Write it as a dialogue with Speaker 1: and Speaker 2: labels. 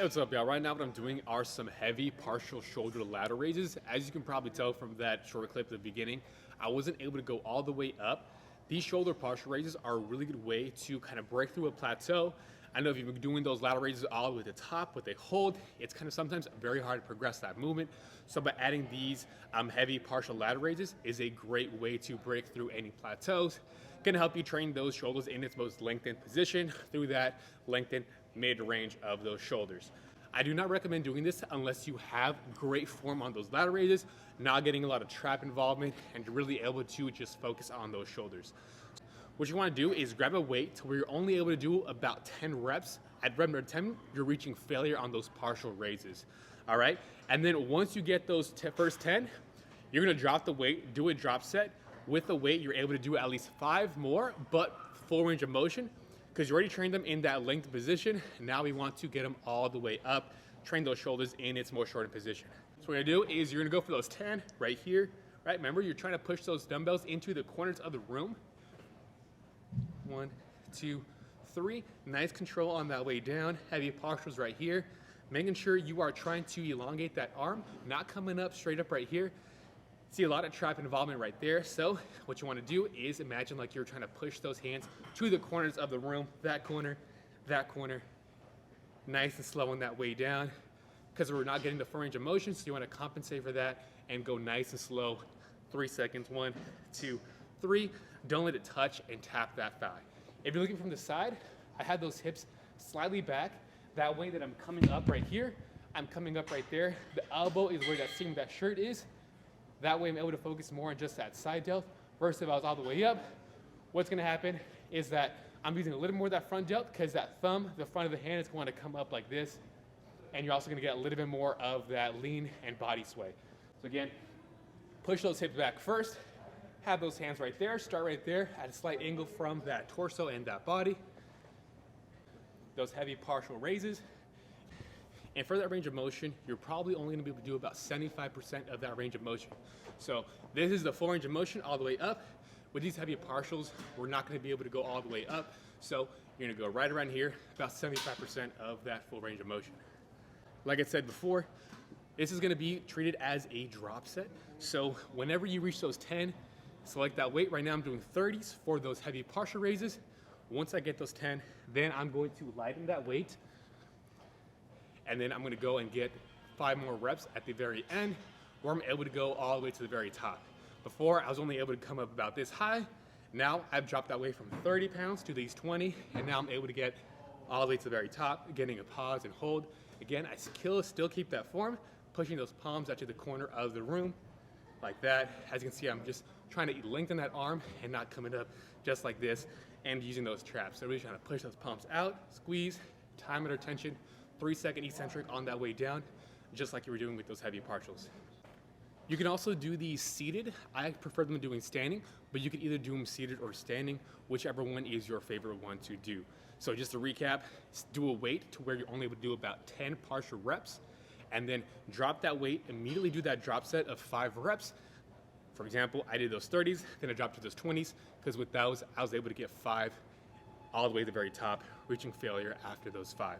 Speaker 1: Hey, what's up, y'all? Right now what I'm doing are some heavy partial shoulder lateral raises. As you can probably tell from that short clip at the beginning, I wasn't able to go all the way up. These shoulder partial raises are a really good way to kind of break through a plateau. I know if you've been doing those lateral raises all the way to the top, what they hold, it's kind of sometimes very hard to progress that movement. So by adding these heavy partial lateral raises is a great way to break through any plateaus. Gonna help you train those shoulders in its most lengthened position through that lengthened mid-range of those shoulders. I do not recommend doing this unless you have great form on those lateral raises, not getting a lot of trap involvement, and really able to just focus on those shoulders. What you want to do is grab a weight to where you're only able to do about 10 reps. At rep number 10, you're reaching failure on those partial raises. All right, and then once you get those first 10, you're gonna drop the weight, do a drop set. With the weight, you're able to do at least 5 more, but full range of motion, because you already trained them in that length position. Now we want to get them all the way up, train those shoulders in its more shortened position. So what you're gonna do is you're gonna go for those 10 right here, right? Remember, you're trying to push those dumbbells into the corners of the room. 1, 2, 3. Nice control on that way down. Heavy partials right here. Making sure you are trying to elongate that arm, not coming up straight up right here. See a lot of trap involvement right there. So what you want to do is imagine like you're trying to push those hands to the corners of the room, that corner, nice and slow on that way down, because we're not getting the full range of motion. So you want to compensate for that and go nice and slow. 3 seconds, 1, 2, 3. Don't let it touch and tap that thigh. If you're looking from the side, I had those hips slightly back. That way that I'm coming up right here, I'm coming up right there. The elbow is where that seam of that shirt is. That way I'm able to focus more on just that side delt. Versus if I was all the way up, what's gonna happen is that I'm using a little more of that front delt, because that thumb, the front of the hand, is going to come up like this. And you're also gonna get a little bit more of that lean and body sway. So again, push those hips back first, have those hands right there, start right there at a slight angle from that torso and that body. Those heavy partial raises. And for that range of motion, you're probably only gonna be able to do about 75% of that range of motion. So this is the full range of motion all the way up. With these heavy partials, we're not gonna be able to go all the way up. So you're gonna go right around here, about 75% of that full range of motion. Like I said before, this is gonna be treated as a drop set. So whenever you reach those 10, select that weight. Right now I'm doing 30s for those heavy partial raises. Once I get those 10, then I'm going to lighten that weight. And then I'm gonna go and get 5 more reps at the very end, where I'm able to go all the way to the very top. Before, I was only able to come up about this high. Now I've dropped that weight from 30 pounds to these 20, and now I'm able to get all the way to the very top, getting a pause and hold. Again, I still keep that form, pushing those palms out to the corner of the room, like that. As you can see, I'm just trying to lengthen that arm and not coming up just like this, and using those traps. So really trying to push those palms out, squeeze, time under tension, 3-second eccentric on that way down, just like you were doing with those heavy partials. You can also do these seated. I prefer them doing standing, but you can either do them seated or standing, whichever one is your favorite one to do. So just to recap, do a weight to where you're only able to do about 10 partial reps, and then drop that weight, immediately do that drop set of 5 reps. For example, I did those 30s, then I dropped to those 20s, because with those, I was able to get 5 all the way to the very top, reaching failure after those 5.